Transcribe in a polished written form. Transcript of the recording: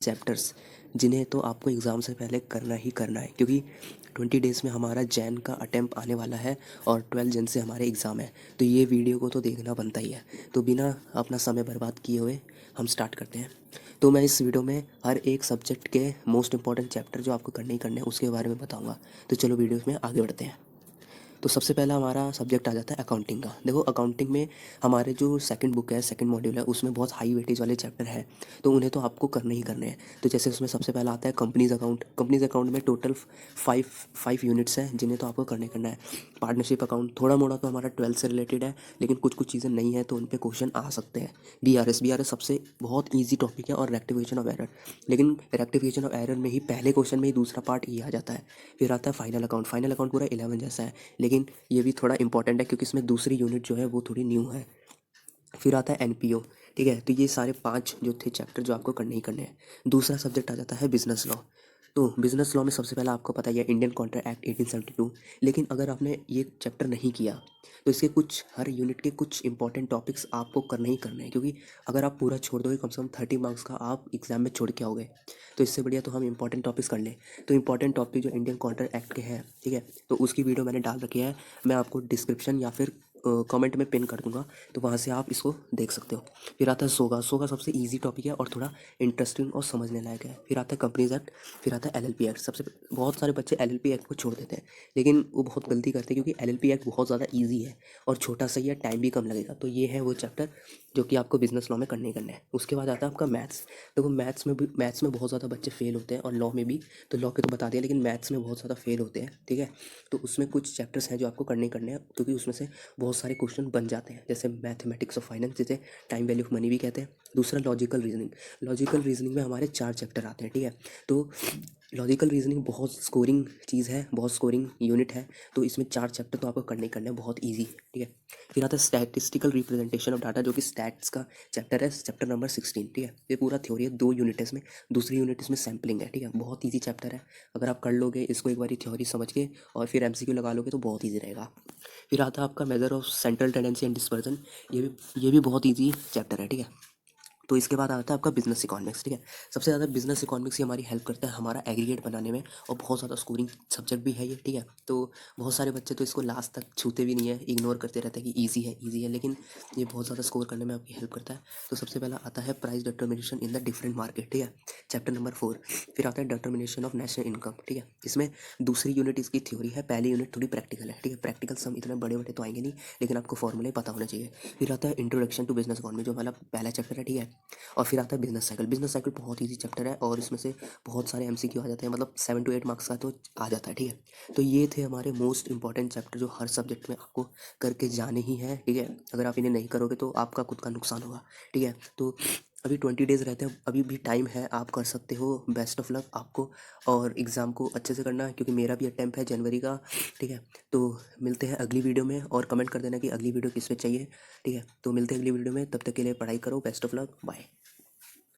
Chapters जिन्हें तो आपको एग्ज़ाम से पहले करना ही करना है, क्योंकि 20 डेज़ में हमारा जैन का अटेम्प्ट आने वाला है और 12 जन से हमारे एग्ज़ाम है। तो ये वीडियो को तो देखना बनता ही है। तो बिना अपना समय बर्बाद किए हुए हम स्टार्ट करते हैं। तो मैं इस वीडियो में हर एक सब्जेक्ट के मोस्ट इंपॉर्टेंट चैप्टर जो आपको करने ही करने हैं उसके बारे में बताऊँगा। तो चलो वीडियो में आगे बढ़ते हैं। तो सबसे पहला हमारा सब्जेक्ट आ जाता है अकाउंटिंग का। देखो, अकाउंटिंग में हमारे जो सेकंड बुक है, सेकंड मॉड्यूल है, उसमें बहुत हाई वेटेज वाले चैप्टर हैं। तो उन्हें तो आपको करने ही करने हैं। तो जैसे उसमें सबसे पहला आता है कंपनीज अकाउंट। कंपनीज अकाउंट में टोटल फाइव फाइव यूनिट्स हैं जिन्हें तो आपको करने करना है। पार्टनरशिप अकाउंट थोड़ा मोड़ा तो हमारा 12 से रिलेटेड है, लेकिन कुछ कुछ चीज़ें नहीं है तो उन पर क्वेश्चन आ सकते हैं। बी आर एस सबसे बहुत ईजी टॉपिक है, और रेक्टिफिकेशन ऑफ एरर। लेकिन रेक्टिफिकेशन ऑफ एरर में ही पहले क्वेश्चन में ही दूसरा पार्ट ये आ जाता है। फिर आता है फाइनल अकाउंट। फाइनल अकाउंट पूरा 11 जैसा है, लेकिन ये भी थोड़ा इंपॉर्टेंट है क्योंकि इसमें दूसरी यूनिट जो है वो थोड़ी न्यू है। फिर आता है एनपीओ। ठीक है, तो ये सारे 5 जो थे चैप्टर जो आपको करने ही करने हैं। दूसरा सब्जेक्ट आ जाता है बिजनेस लॉ। तो बिजनेस लॉ में सबसे पहला आपको पता ही है इंडियन कॉन्ट्रैक्ट एक्ट 1872। लेकिन अगर आपने ये चैप्टर नहीं किया तो इसके कुछ हर यूनिट के कुछ इंपॉर्टेंट टॉपिक्स आपको करने ही करने हैं, क्योंकि अगर आप पूरा छोड़ दोगे कम से कम 30 मार्क्स का आप एग्जाम में छोड़ के आओगे। तो इससे बढ़िया तो हम इंपॉर्टेंट टॉपिक्स कर लें। तो इंपॉर्टेंट टॉपिक जो इंडियन कॉन्ट्रैक्ट एक्ट के हैं, ठीक है, तो उसकी वीडियो मैंने डाल रखी है। मैं आपको डिस्क्रिप्शन या फिर कमेंट में पिन कर दूंगा, तो वहाँ से आप इसको देख सकते हो। फिर आता है सोगा। सोगा सबसे इजी टॉपिक है और थोड़ा इंटरेस्टिंग और समझने लायक है। फिर आता है कंपनीज एक्ट। फिर आता है एलएलपी एक्ट। सबसे बहुत सारे बच्चे एलएलपी एक्ट को छोड़ देते हैं, लेकिन वो बहुत गलती करते हैं, क्योंकि एलएलपी एक्ट बहुत ज़्यादा इजी है और छोटा सा ही है, टाइम भी कम लगेगा। तो ये है वो चैप्टर जो कि आपको बिजनेस लॉ में करने ही करना है। उसके बाद आता है आपका मैथ्स। देखो, मैथ्स में बहुत ज़्यादा बच्चे फेल होते हैं, और लॉ में भी। तो लॉ के तो बता दिया, लेकिन मैथ्स में बहुत ज़्यादा फेल होते हैं। ठीक है, तो उसमें कुछ चैप्टर्स हैं जो आपको करने ही करने हैं, क्योंकि उसमें से बहुत सारे क्वेश्चन बन जाते हैं। जैसे मैथमेटिक्स ऑफ फाइनेंस, जिसे टाइम वैल्यू ऑफ मनी भी कहते हैं। दूसरा लॉजिकल रीजनिंग। लॉजिकल रीजनिंग में हमारे 4 चैप्टर आते हैं। ठीक है, तो लॉजिकल रीजनिंग बहुत स्कोरिंग चीज़ है, बहुत स्कोरिंग यूनिट है। तो इसमें 4 चैप्टर तो आपको करने ही करने हैं, बहुत ईजी। ठीक है, फिर आता है स्टैटिस्टिकल रिप्रेजेंटेशन ऑफ डाटा, जो कि स्टैट्स का चैप्टर है, चैप्टर नंबर 16। ठीक है, ये पूरा थ्योरी है, 2 यूनिट है इसमें। दूसरी यूनिट इसमें सैम्पलिंग है। ठीक है, बहुत ईजी चैप्टर है। अगर आप कर लोगे इसको एक बार थ्योरी समझ के और फिर एमसीक्यू लगा लोगे तो बहुत ईजी रहेगा। फिर आता है आपका measure of central tendency and dispersion. ये भी बहुत ईजी चैप्टर है। ठीक है, तो इसके बाद आता है आपका बिजनेस इकोनॉमिक्स। ठीक है, सबसे ज़्यादा बिजनेस इकोनॉमिक्स ही हमारी हेल्प करता है हमारा एग्रीगेट बनाने में, और बहुत ज़्यादा स्कोरिंग सब्जेक्ट भी है ये। ठीक है, तो बहुत सारे बच्चे तो इसको लास्ट तक छूते भी नहीं है, इग्नोर करते रहते हैं कि ईजी है, लेकिन ये बहुत ज़्यादा स्कोर करने में आपकी हेल्प करता है। तो सबसे पहला आता है price determination in the different market. ठीक है, चैप्टर नंबर 4। फिर आता है डिटर्मिनेशन ऑफ नेशनल इनकम। ठीक है, इसमें दूसरी यूनिट इसकी थ्योरी है, पहली यूनिट थोड़ी प्रैक्टिकल है। ठीक है, प्रैक्टिकल सम इतने बड़े बड़े तो आएंगे नहीं, लेकिन आपको फॉर्मूले पता होना चाहिए। फिर आता है इंट्रोडक्शन टू बिजनेस इकोनॉमी, जो हमारा पहला चैप्टर है। ठीक है, और फिर आता है बिजनेस साइकिल। बिजनेस साइकिल बहुत ईजी चैप्टर है, और इसमें से बहुत सारे एमसीक्यू आ जाते हैं, मतलब 7 to 8 मार्क्स का तो आ जाता है। ठीक है, तो ये थे हमारे मोस्ट इंपॉर्टेंट चैप्टर जो हर सब्जेक्ट में आपको करके जाने ही हैं। ठीक है, अगर आप इन्हें नहीं करोगे तो आपका खुद का नुकसान होगा। ठीक है, तो अभी 20 डेज़ रहते हैं, अभी भी टाइम है, आप कर सकते हो। बेस्ट ऑफ लक आपको, और एग्ज़ाम को अच्छे से करना है, क्योंकि मेरा भी अटैम्प्ट है जनवरी का। ठीक है, तो मिलते हैं अगली वीडियो में, और कमेंट कर देना कि अगली वीडियो किस पे चाहिए। ठीक है, तो मिलते हैं अगली वीडियो में, तब तक के लिए पढ़ाई करो। Best of luck, bye.